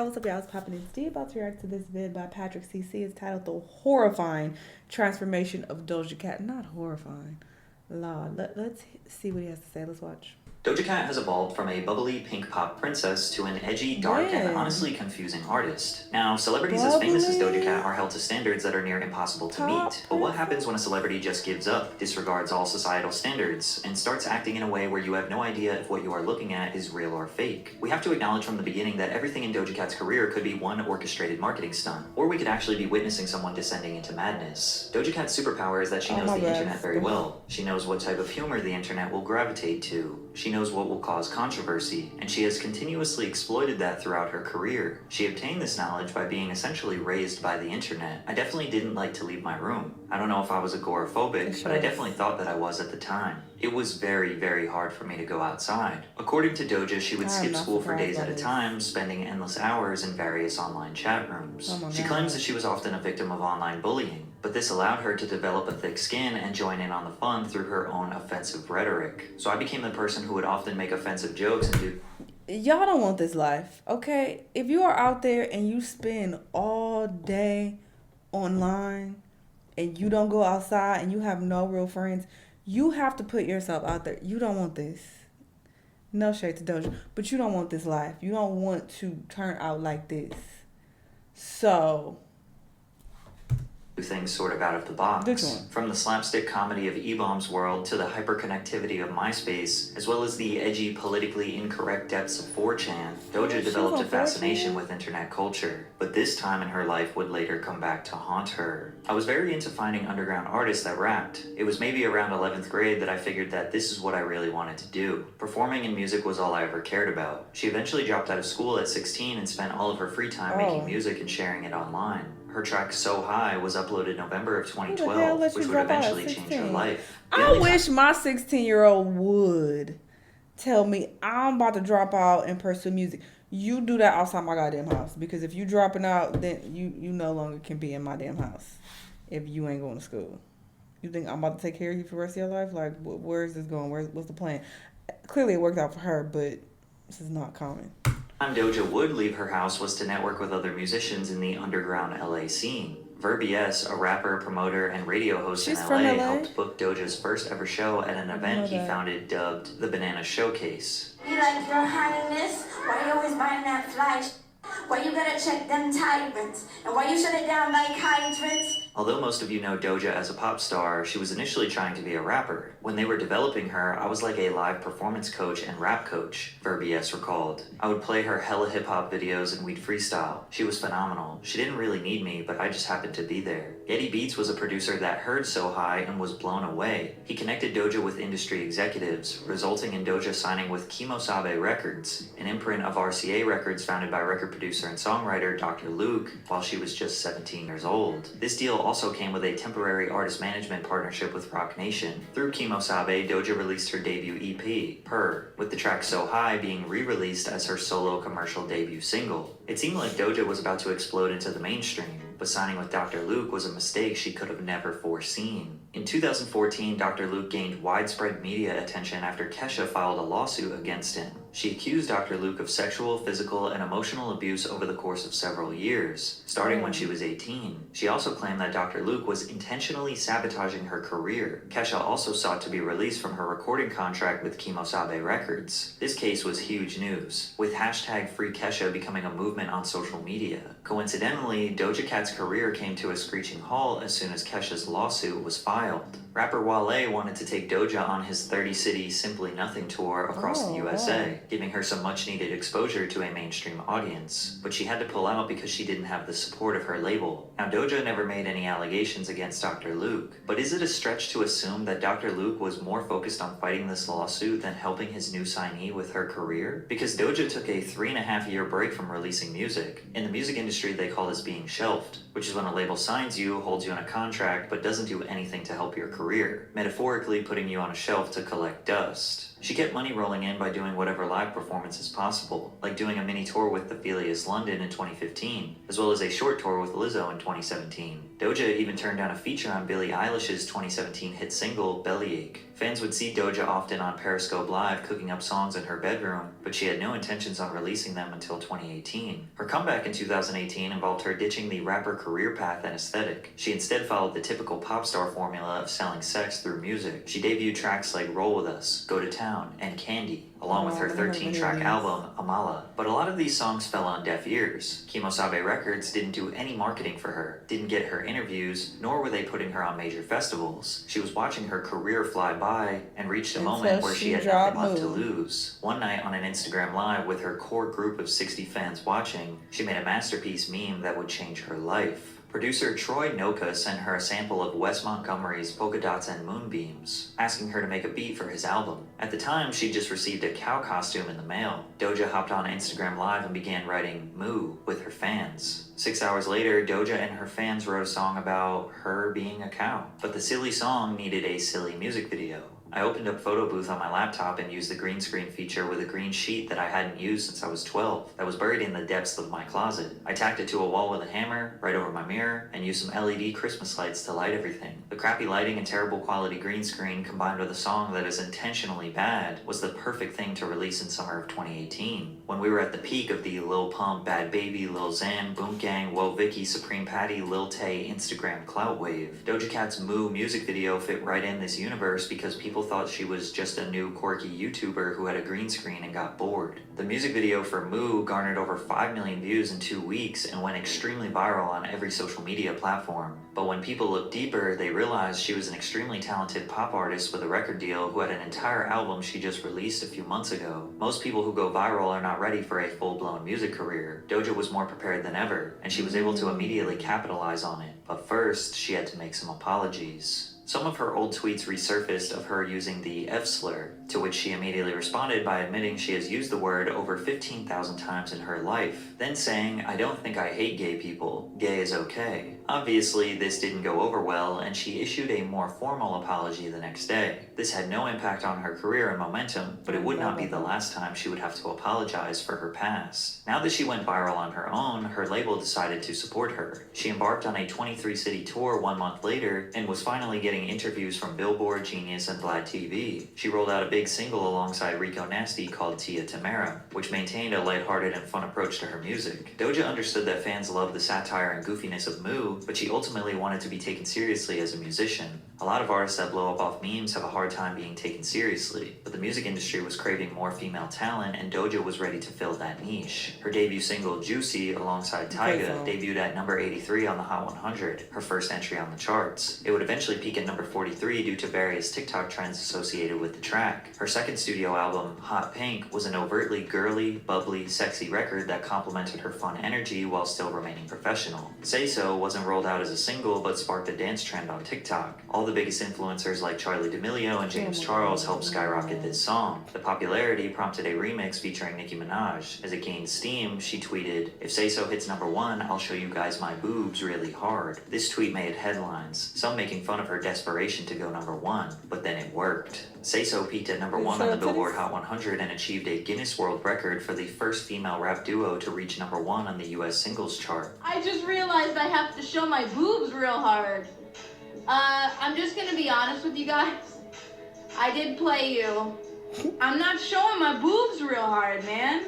What's up, y'all? It's Poppin' and Steve. About to react to this vid by Patrick CC. It's titled "The Horrifying Transformation of Doja Cat." Not horrifying. Lord, let's see what he has to say. Let's watch. Doja Cat has evolved from a bubbly pink pop princess to an edgy, dark, and honestly confusing artist. Now, celebrities as famous as Doja Cat are held to standards that are near impossible to meet. But what happens when a celebrity just gives up, disregards all societal standards, and starts acting in a way where you have no idea if what you are looking at is real or fake? We have to acknowledge from the beginning that everything in Doja Cat's career could be one orchestrated marketing stunt, or we could actually be witnessing someone descending into madness. Doja Cat's superpower is that she knows the internet very well. She knows what type of humor the internet will gravitate to. She knows what will cause controversy, and she has continuously exploited that throughout her career. She obtained this knowledge by being essentially raised by the internet. I definitely didn't like to leave my room. I don't know if I was agoraphobic, but I definitely thought that I was at the time. It was very, very hard for me to go outside. According to Doja, she would skip school for days at a time, spending endless hours in various online chat rooms. She claims that she was often a victim of online bullying, but this allowed her to develop a thick skin and join in on the fun through her own offensive rhetoric. So I became the person who would often make offensive jokes and do... Y'all don't want this life, okay? If you are out there and you spend all day online and you don't go outside and you have no real friends, you have to put yourself out there. You don't want this. No shade to Doja, but you don't want this life. You don't want to turn out like this. So... things sort of out of the box. From the slapstick comedy of E-Bomb's world to the hyperconnectivity of MySpace, as well as the edgy, politically incorrect depths of 4chan, Doja developed a fascination with internet culture. But this time in her life would later come back to haunt her. I was very into finding underground artists that rapped. It was maybe around 11th grade that I figured that this is what I really wanted to do. Performing in music was all I ever cared about. She eventually dropped out of school at 16 and spent all of her free time making music and sharing it online. Her track So High was uploaded November of 2012, which would eventually change her life. I wish my 16-year-old would tell me I'm about to drop out and pursue music. You do that outside my goddamn house, because if you dropping out, then you no longer can be in my damn house if you ain't going to school. You think I'm about to take care of you for the rest of your life? Like, where is this going? What's the plan? Clearly it worked out for her, but this is not common. Doja would leave her house was to network with other musicians in the underground LA scene. Verbies, a rapper, promoter, and radio host in LA, helped book Doja's first ever show at an event he founded dubbed the Banana Showcase. Be like, Your Highness, why you always buying that fly? Why you gotta check them tyrants? And why you shut it down like hydrants? Although most of you know Doja as a pop star, she was initially trying to be a rapper. When they were developing her, I was like a live performance coach and rap coach, Verbies recalled. I would play her hella hip-hop videos and we'd freestyle. She was phenomenal. She didn't really need me, but I just happened to be there. Getty Beats was a producer that heard So High and was blown away. He connected Doja with industry executives, resulting in Doja signing with Kimosabe Records, an imprint of RCA Records founded by record producer and songwriter Dr. Luke while she was just 17 years old. This deal also came with a temporary artist management partnership with Roc Nation. Through Kimosabe, Doja released her debut EP, Her, with the track So High being re-released as her solo commercial debut single. It seemed like Doja was about to explode into the mainstream, but signing with Dr. Luke was a mistake she could have never foreseen. In 2014, Dr. Luke gained widespread media attention after Kesha filed a lawsuit against him. She accused Dr. Luke of sexual, physical, and emotional abuse over the course of several years, starting when she was 18. She also claimed that Dr. Luke was intentionally sabotaging her career. Kesha also sought to be released from her recording contract with Kimosabe Records. This case was huge news, with hashtag Free Kesha becoming a movement on social media. Coincidentally, Doja Cat's career came to a screeching halt as soon as Kesha's lawsuit was filed. Rapper Wale wanted to take Doja on his 30-city Simply Nothing tour across the USA, giving her some much-needed exposure to a mainstream audience. But she had to pull out because she didn't have the support of her label. Now, Doja never made any allegations against Dr. Luke, but is it a stretch to assume that Dr. Luke was more focused on fighting this lawsuit than helping his new signee with her career? Because Doja took a 3.5-year break from releasing music. In the music industry, they call this being shelved, which is when a label signs you, holds you on a contract, but doesn't do anything to help your career, metaphorically putting you on a shelf to collect dust. She kept money rolling in by doing whatever live performances possible, like doing a mini tour with the Philius London in 2015, as well as a short tour with Lizzo in 2017. Doja even turned down a feature on Billie Eilish's 2017 hit single, Bellyache. Fans would see Doja often on Periscope Live cooking up songs in her bedroom, but she had no intentions on releasing them until 2018. Her comeback in 2018 involved her ditching the rapper career path and aesthetic. She instead followed the typical pop star formula of selling sex through music. She debuted tracks like Roll With Us, Go To Town, and Candy, along with her 13-track album, Amala. But a lot of these songs fell on deaf ears. Kimosabe Records didn't do any marketing for her, didn't get her interviews, nor were they putting her on major festivals. She was watching her career fly by and reached a moment where she had nothing left to lose. One night on an Instagram Live with her core group of 60 fans watching, she made a masterpiece meme that would change her life. Producer Troy Noka sent her a sample of Wes Montgomery's Polka Dots and Moonbeams, asking her to make a beat for his album. At the time, she'd just received a cow costume in the mail. Doja hopped on Instagram Live and began writing Moo with her fans. 6 hours later, Doja and her fans wrote a song about her being a cow. But the silly song needed a silly music video. I opened up Photo Booth on my laptop and used the green screen feature with a green sheet that I hadn't used since I was 12, that was buried in the depths of my closet. I tacked it to a wall with a hammer, right over my mirror, and used some LED Christmas lights to light everything. The crappy lighting and terrible quality green screen combined with a song that is intentionally bad was the perfect thing to release in summer of 2018. When we were at the peak of the Lil Pump, Bad Baby, Lil Xan, Boom Gang, Whoa Vicky, Supreme Patty, Lil Tay, Instagram clout wave. Doja Cat's Moo music video fit right in this universe because people thought she was just a new quirky YouTuber who had a green screen and got bored. The music video for Moo garnered over 5 million views in 2 weeks and went extremely viral on every social media platform. But when people looked deeper, they realized she was an extremely talented pop artist with a record deal who had an entire album she just released a few months ago. Most people who go viral are not ready for a full-blown music career. Doja was more prepared than ever, and she was able to immediately capitalize on it. But first, she had to make some apologies. Some of her old tweets resurfaced of her using the F slur, to which she immediately responded by admitting she has used the word over 15,000 times in her life, then saying, "I don't think I hate gay people. Gay is okay." Obviously, this didn't go over well, and she issued a more formal apology the next day. This had no impact on her career and momentum, but it would not be the last time she would have to apologize for her past. Now that she went viral on her own, her label decided to support her. She embarked on a 23-city tour 1 month later, and was finally getting interviews from Billboard, Genius, and Vlad TV. She rolled out a big single alongside Rico Nasty called Tia Tamara, which maintained a lighthearted and fun approach to her music. Doja understood that fans loved the satire and goofiness of Moo, but she ultimately wanted to be taken seriously as a musician. A lot of artists that blow up off memes have a hard time being taken seriously, but the music industry was craving more female talent, and Doja was ready to fill that niche. Her debut single, Juicy, alongside Tyga, debuted at number 83 on the Hot 100, her first entry on the charts. It would eventually peak at number 43 due to various TikTok trends associated with the track. Her second studio album, Hot Pink, was an overtly girly, bubbly, sexy record that complemented her fun energy while still remaining professional. Say So wasn't rolled out as a single, but sparked a dance trend on TikTok. All the biggest influencers like Charli D'Amelio and James Charles helped skyrocket this song. The popularity prompted a remix featuring Nicki Minaj. As it gained steam, she tweeted, "If Say So hits number 1, I'll show you guys my boobs really hard." This tweet made headlines, some making fun of her desperation to go number 1, but then it worked. Say So peaked at number 1 on the Billboard Hot 100 and achieved a Guinness World Record for the first female rap duo to reach number 1 on the US singles chart. I just realized I have to show my boobs real hard. I'm just gonna be honest with you guys. I did play you. I'm not showing my boobs real hard, man.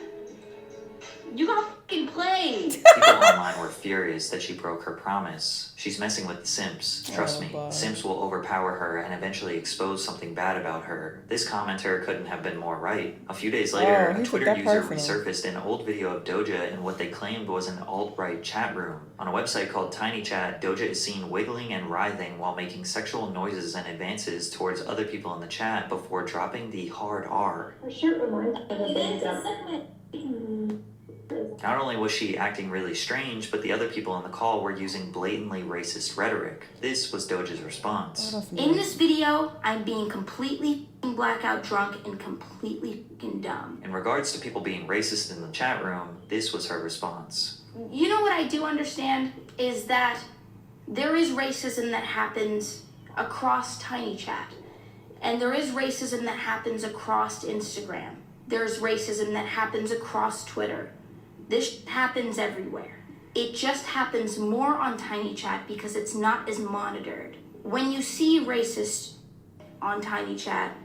You got fucking played. People online were furious that she broke her promise. She's messing with the simps. Trust me, simps will overpower her and eventually expose something bad about her. This commenter couldn't have been more right. A few days later, a Twitter user resurfaced an old video of Doja in what they claimed was an alt-right chat room. On a website called Tiny Chat, Doja is seen wiggling and writhing while making sexual noises and advances towards other people in the chat before dropping the hard R. Her shirt reminds me of a baby. Not only was she acting really strange, but the other people in the call were using blatantly racist rhetoric. This was Doja's response. In this video, I'm being completely blackout drunk and completely dumb. In regards to people being racist in the chat room, this was her response. You know what I do understand is that there is racism that happens across Tiny Chat. And there is racism that happens across Instagram. There's racism that happens across Twitter. This happens everywhere. It just happens more on Tiny Chat because it's not as monitored. When you see racist on Tiny Chat,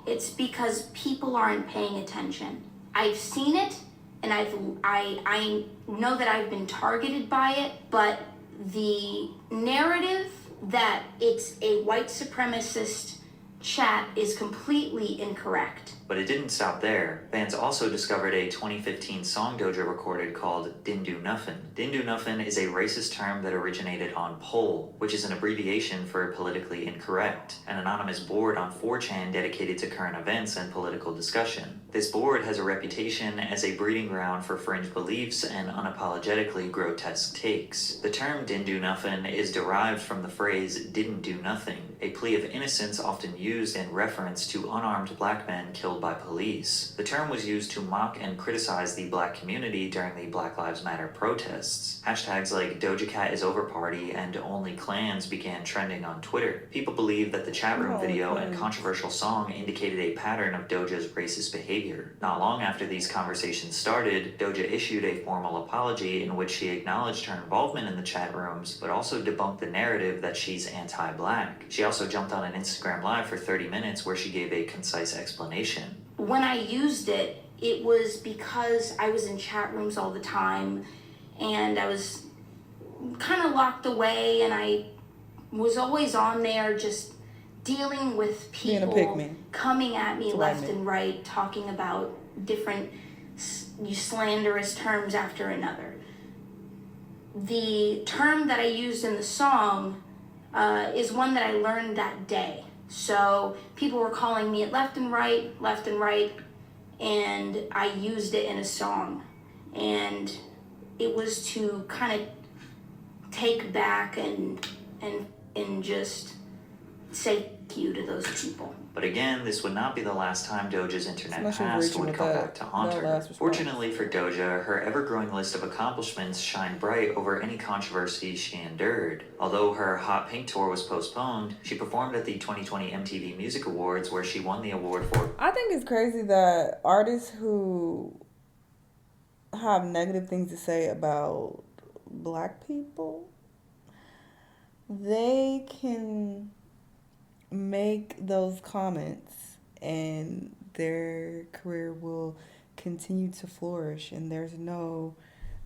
it's because people aren't paying attention. I've seen it, and I know that I've been targeted by it, but the narrative that it's a white supremacist chat is completely incorrect. But it didn't stop there. Fans also discovered a 2015 song Doja recorded called Didn't Do Nuffin. Didn't Do Nuffin is a racist term that originated on POL, which is an abbreviation for politically incorrect, an anonymous board on 4chan dedicated to current events and political discussion. This board has a reputation as a breeding ground for fringe beliefs and unapologetically grotesque takes. The term Didn't Do Nuffin is derived from the phrase didn't do nothing, a plea of innocence often used in reference to unarmed black men killed by police. The term was used to mock and criticize the black community during the Black Lives Matter protests. Hashtags like Doja Cat is over party and only clans began trending on Twitter. People believe that the chat room video and controversial song indicated a pattern of Doja's racist behavior. Not long after these conversations started, Doja issued a formal apology in which she acknowledged her involvement in the chat rooms, but also debunked the narrative that she's anti-black. She also jumped on an Instagram Live for 30 minutes where she gave a concise explanation. When I used it, it was because I was in chat rooms all the time and I was kind of locked away, and I was always on there just dealing with people coming at me left and right, talking about different slanderous terms after another. The term that I used in the song is one that I learned that day. So people were calling me it left and right, and I used it in a song. And it was to kind of take back and just say thank you to those people. But again, this would not be the last time Doja's internet past would come back to haunt her. Fortunately for Doja, her ever-growing list of accomplishments shine bright over any controversy she endured. Although her Hot Pink tour was postponed, she performed at the 2020 MTV Music Awards where she won the award for... I think it's crazy that artists who have negative things to say about black people, they can make those comments and their career will continue to flourish, and there's no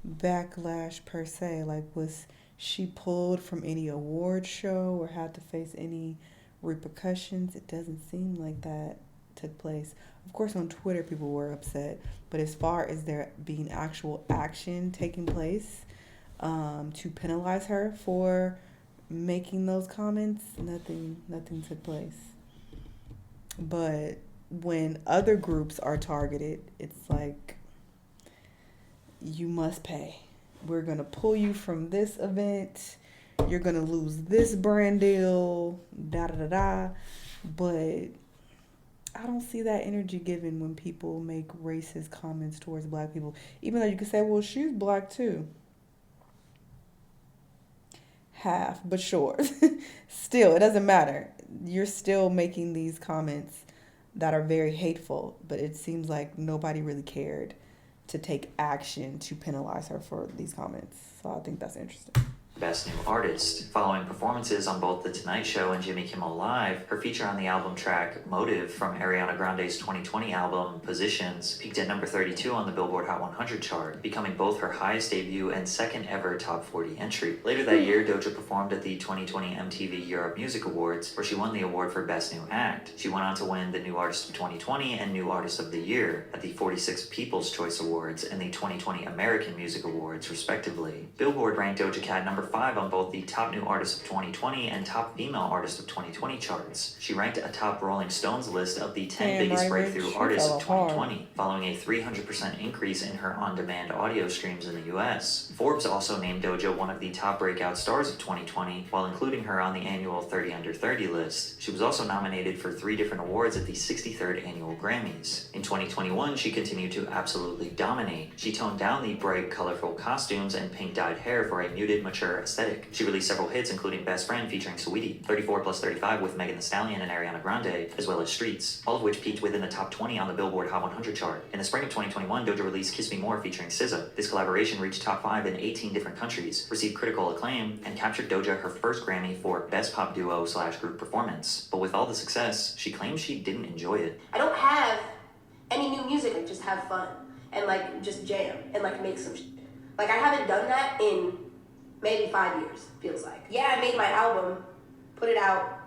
backlash per se. Like, was she pulled from any award show or had to face any repercussions? It doesn't seem like that took place. Of course, on Twitter people were upset, but as far as there being actual action taking place to penalize her for making those comments, nothing took place. But when other groups are targeted, it's like, you must pay. We're gonna pull you from this event, you're gonna lose this brand deal, but I don't see that energy given when people make racist comments towards black people, even though you could say, well, she's black too. Half, but sure. Still, it doesn't matter. You're still making these comments that are very hateful, but it seems like nobody really cared to take action to penalize her for these comments. So I think that's interesting. Best New Artist. Following performances on both The Tonight Show and Jimmy Kimmel Live, her feature on the album track Motive from Ariana Grande's 2020 album Positions peaked at number 32 on the Billboard Hot 100 chart, becoming both her highest debut and second ever top 40 entry. Later that year, Doja performed at the 2020 MTV Europe Music Awards, where she won the award for Best New Act. She went on to win the New Artist of 2020 and New Artist of the Year at the 46th People's Choice Awards and the 2020 American Music Awards, respectively. Billboard ranked Doja Cat number 5 on both the Top New Artist of 2020 and Top Female Artist of 2020 charts. She ranked atop Rolling Stone's list of the 10 biggest breakthrough artists of 2020, following a 300% increase in her on-demand audio streams in the US. Forbes also named Doja one of the top breakout stars of 2020, while including her on the annual 30 Under 30 list. She was also nominated for 3 different awards at the 63rd Annual Grammys. In 2021, she continued to absolutely dominate. She toned down the bright, colorful costumes and pink-dyed hair for a muted, mature her aesthetic. She released several hits including Best Friend featuring Saweetie, 34 plus 35 with Megan Thee Stallion and Ariana Grande, as well as Streets, all of which peaked within the top 20 on the Billboard Hot 100 chart. In the spring of 2021, Doja released Kiss Me More featuring SZA. This collaboration reached top 5 in 18 different countries, received critical acclaim, and captured Doja her first Grammy for Best Pop Duo/Group Performance. But with all the success, she claims she didn't enjoy it. I don't have any new music, like just have fun and like just jam and like make some shit. Like I haven't done that in maybe 5 years, feels like. Yeah, I made my album, put it out,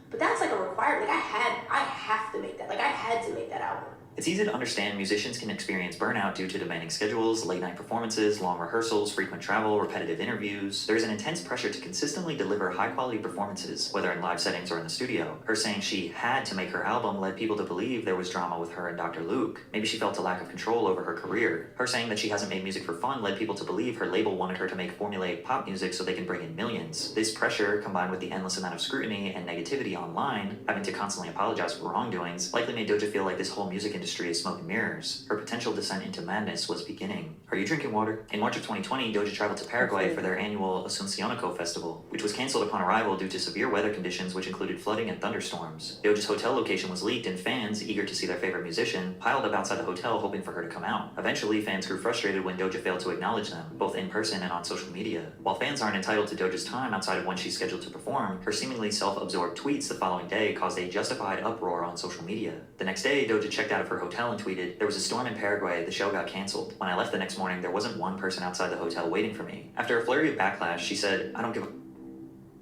but that's like a requirement. Like I have to make that. Like I had to make that album. It's easy to understand musicians can experience burnout due to demanding schedules, late-night performances, long rehearsals, frequent travel, repetitive interviews. There is an intense pressure to consistently deliver high-quality performances, whether in live settings or in the studio. Her saying she had to make her album led people to believe there was drama with her and Dr. Luke. Maybe she felt a lack of control over her career. Her saying that she hasn't made music for fun led people to believe her label wanted her to make formulaic pop music so they can bring in millions. This pressure, combined with the endless amount of scrutiny and negativity online, having to constantly apologize for wrongdoings, likely made Doja feel like this whole music industry is smoke and mirrors. Her potential descent into madness was beginning. Are you drinking water? In March of 2020, Doja traveled to Paraguay for their annual Asuncionico festival, which was canceled upon arrival due to severe weather conditions which included flooding and thunderstorms. Doja's hotel location was leaked and fans, eager to see their favorite musician, piled up outside the hotel hoping for her to come out. Eventually, fans grew frustrated when Doja failed to acknowledge them, both in person and on social media. While fans aren't entitled to Doja's time outside of when she's scheduled to perform, her seemingly self-absorbed tweets the following day caused a justified uproar on social media. The next day, Doja checked out of her hotel and tweeted, "There was a storm in Paraguay, the show got canceled. When I left the next morning, there wasn't one person outside the hotel waiting for me." After a flurry of backlash, she said, "I don't give a,"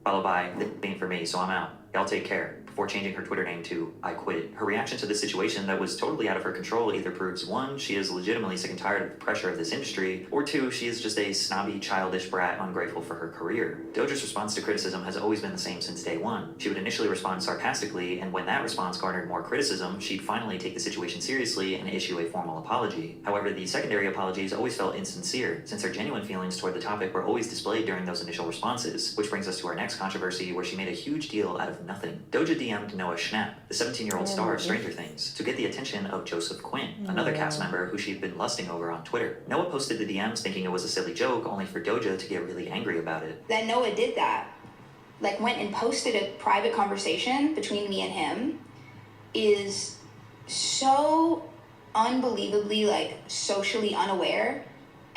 followed by, "This ain't for me, so I'm out. Y'all take care," before changing her Twitter name to "I Quit." Her reaction to this situation that was totally out of her control either proves 1, she is legitimately sick and tired of the pressure of this industry, or 2, she is just a snobby, childish brat ungrateful for her career. Doja's response to criticism has always been the same since day one. She would initially respond sarcastically, and when that response garnered more criticism, she'd finally take the situation seriously and issue a formal apology. However, the secondary apologies always felt insincere, since her genuine feelings toward the topic were always displayed during those initial responses, which brings us to our next controversy, where she made a huge deal out of nothing. Doja DM'd Noah Schnapp, the 17-year-old star of Stranger Things, to get the attention of Joseph Quinn, another cast member who she'd been lusting over on Twitter. Noah posted the DMs thinking it was a silly joke, only for Doja to get really angry about it. That Noah did that, like went and posted a private conversation between me and him, is so unbelievably like socially unaware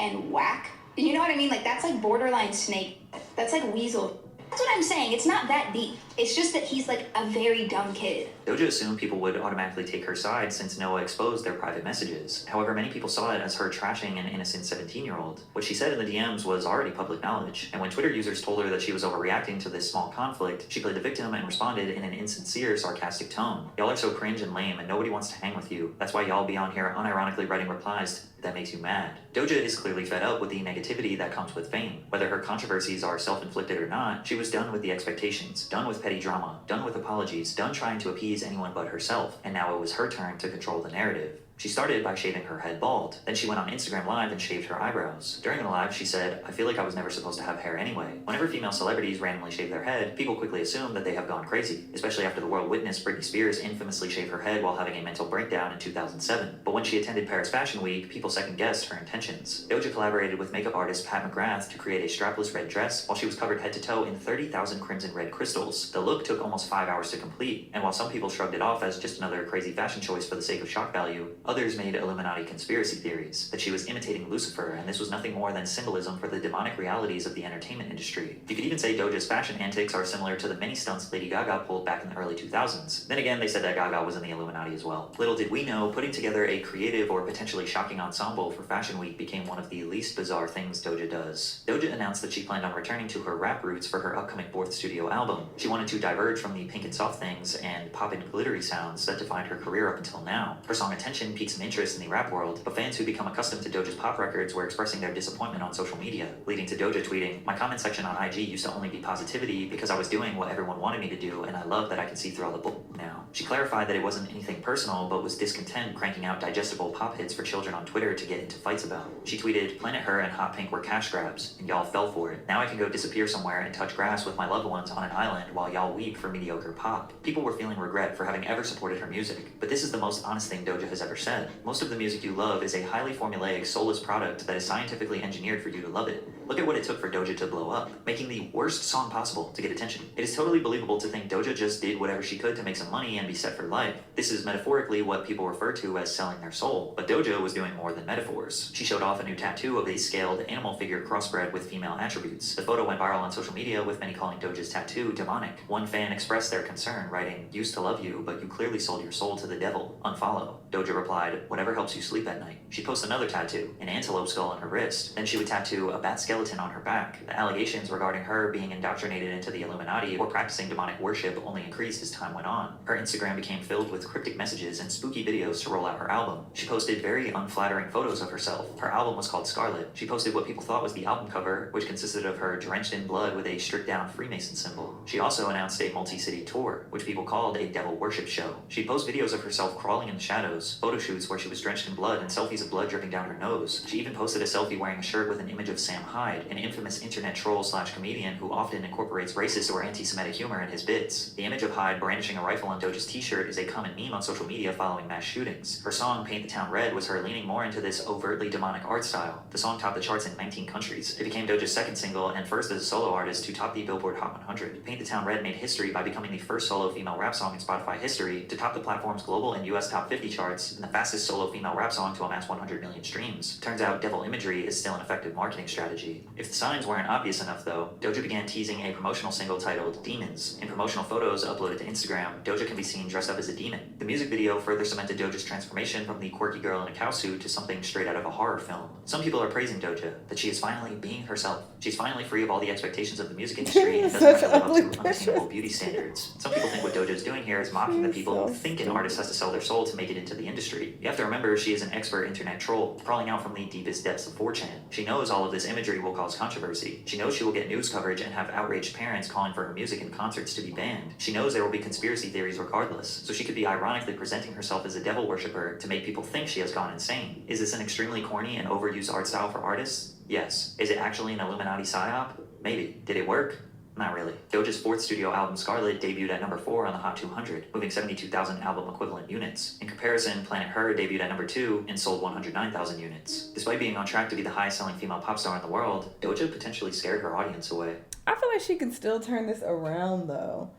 and whack. You know what I mean? Like that's like borderline snake. That's like weasel. That's what I'm saying. It's not that deep. It's just that he's like a very dumb kid. Doja assumed people would automatically take her side since Noah exposed their private messages. However, many people saw it as her trashing an innocent 17-year-old. What she said in the DMs was already public knowledge, and when Twitter users told her that she was overreacting to this small conflict, she played the victim and responded in an insincere, sarcastic tone. "Y'all are so cringe and lame, and nobody wants to hang with you. That's why y'all be on here unironically writing replies that makes you mad." Doja is clearly fed up with the negativity that comes with fame. Whether her controversies are self-inflicted or not, she was done with the expectations, done with petty drama, done with apologies, done trying to appease anyone but herself, and now it was her turn to control the narrative. She started by shaving her head bald. Then she went on Instagram Live and shaved her eyebrows. During the live, she said, "I feel like I was never supposed to have hair anyway." Whenever female celebrities randomly shave their head, people quickly assume that they have gone crazy, especially after the world witnessed Britney Spears infamously shave her head while having a mental breakdown in 2007. But when she attended Paris Fashion Week, people second-guessed her intentions. Doja collaborated with makeup artist Pat McGrath to create a strapless red dress while she was covered head to toe in 30,000 crimson red crystals. The look took almost 5 hours to complete, and while some people shrugged it off as just another crazy fashion choice for the sake of shock value, others made Illuminati conspiracy theories that she was imitating Lucifer, and this was nothing more than symbolism for the demonic realities of the entertainment industry. You could even say Doja's fashion antics are similar to the many stunts Lady Gaga pulled back in the early 2000s. Then again, they said that Gaga was in the Illuminati as well. Little did we know, putting together a creative or potentially shocking ensemble for Fashion Week became one of the least bizarre things Doja does. Doja announced that she planned on returning to her rap roots for her upcoming 4th studio album. She wanted to diverge from the pink and soft things and pop and glittery sounds that defined her career up until now. Her song Attention piqued some interest in the rap world, but fans who become accustomed to Doja's pop records were expressing their disappointment on social media, leading to Doja tweeting, "My comment section on IG used to only be positivity because I was doing what everyone wanted me to do, and I love that I can see through all the bull now." She clarified that it wasn't anything personal, but was discontent cranking out digestible pop hits for children on Twitter to get into fights about. She tweeted, "Planet Her and Hot Pink were cash grabs, and y'all fell for it. Now I can go disappear somewhere and touch grass with my loved ones on an island while y'all weep for mediocre pop." People were feeling regret for having ever supported her music, but this is the most honest thing Doja has ever said. Most of the music you love is a highly formulaic, soulless product that is scientifically engineered for you to love it. Look at what it took for Doja to blow up, making the worst song possible to get attention. It is totally believable to think Doja just did whatever she could to make some money and be set for life. This is metaphorically what people refer to as selling their soul, but Doja was doing more than metaphors. She showed off a new tattoo of a scaled animal figure crossbred with female attributes. The photo went viral on social media, with many calling Doja's tattoo demonic. One fan expressed their concern, writing, "Used to love you, but you clearly sold your soul to the devil. Unfollow." Doja replied, "Whatever helps you sleep at night." She posts another tattoo, an antelope skull on her wrist. Then she would tattoo a bat skeleton on her back. The allegations regarding her being indoctrinated into the Illuminati or practicing demonic worship only increased as time went on. Her Instagram became filled with cryptic messages and spooky videos to roll out her album. She posted very unflattering photos of herself. Her album was called Scarlet. She posted what people thought was the album cover, which consisted of her drenched in blood with a stripped down Freemason symbol. She also announced a multi-city tour, which people called a devil worship show. She'd post videos of herself crawling in the shadows, photo shoots where she was drenched in blood, and selfies of blood dripping down her nose. She even posted a selfie wearing a shirt with an image of Sam Hyde, an infamous internet troll/comedian who often incorporates racist or anti-Semitic humor in his bits. The image of Hyde brandishing a rifle on Doja's t-shirt is a common meme on social media following mass shootings. Her song Paint the Town Red was her leaning more into this overtly demonic art style. The song topped the charts in 19 countries. It became Doja's second single and first as a solo artist to top the Billboard Hot 100. Paint the Town Red made history by becoming the first solo female rap song in Spotify history to top the platform's global and US top 50 charts, and the fastest solo female rap song to amass 100 million streams. Turns out devil imagery is still an effective marketing strategy. If the signs weren't obvious enough though, Doja began teasing a promotional single titled Demons. In promotional photos uploaded to Instagram, Doja can be seen dressed up as a demon. The music video further cemented Doja's transformation from the quirky girl in a cowsuit to something straight out of a horror film. Some people are praising Doja, that she is finally being herself. She's finally free of all the expectations of the music industry and doesn't have to live up to unattainable beauty standards. Some people think what Doja is doing here is mocking the people who think an artist has to sell their soul to make it into the industry. You have to remember she is an expert internet troll, crawling out from the deepest depths of 4chan. She knows all of this imagery will cause controversy. She knows she will get news coverage and have outraged parents calling for her music and concerts to be banned. She knows there will be conspiracy theories regardless, so she could be ironically presenting herself as a devil worshipper to make people think she has gone insane. Is this an extremely corny and overused art style for artists? Yes. Is it actually an Illuminati psyop? Maybe. Did it work? Not really. Doja's fourth studio album, Scarlet, debuted at number 4 on the Hot 200, moving 72,000 album equivalent units. In comparison, Planet Her debuted at number 2 and sold 109,000 units. Despite being on track to be the highest selling female pop star in the world, Doja potentially scared her audience away. I feel like she can still turn this around though.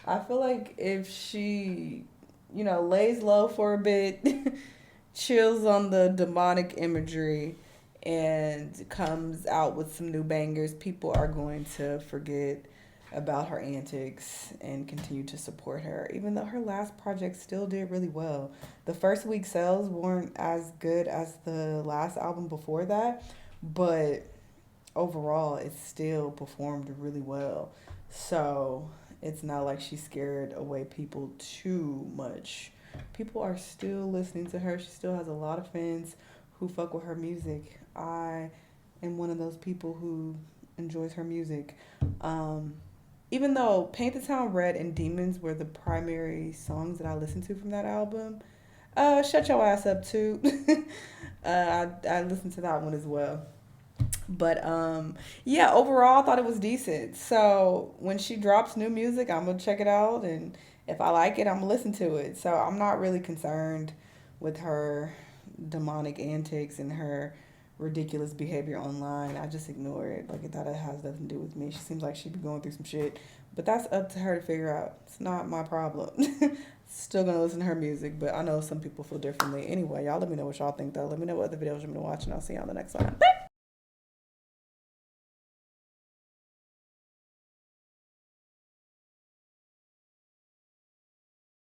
I feel like if she, lays low for a bit, chills on the demonic imagery, and comes out with some new bangers, people are going to forget about her antics and continue to support her, even though her last project still did really well. The first week sales weren't as good as the last album before that, but overall it still performed really well. So it's not like she scared away people too much. People are still listening to her. She still has a lot of fans who fuck with her music. I am one of those people who enjoys her music. Even though Paint the Town Red and Demons were the primary songs that I listened to from that album, Shut Your Ass Up too. I listened to that one as well. But yeah, overall I thought it was decent. So when she drops new music, I'm gonna check it out, and if I like it, I'm gonna listen to it. So I'm not really concerned with her demonic antics and her ridiculous behavior online. I just ignore it. Like, I thought it has nothing to do with me. She seems like she'd be going through some shit, but that's up to her to figure out. It's not my problem. Still gonna listen to her music, but I know some people feel differently. Anyway, y'all let me know what y'all think though. Let me know what other videos you're gonna watch, and I'll see you on the next one.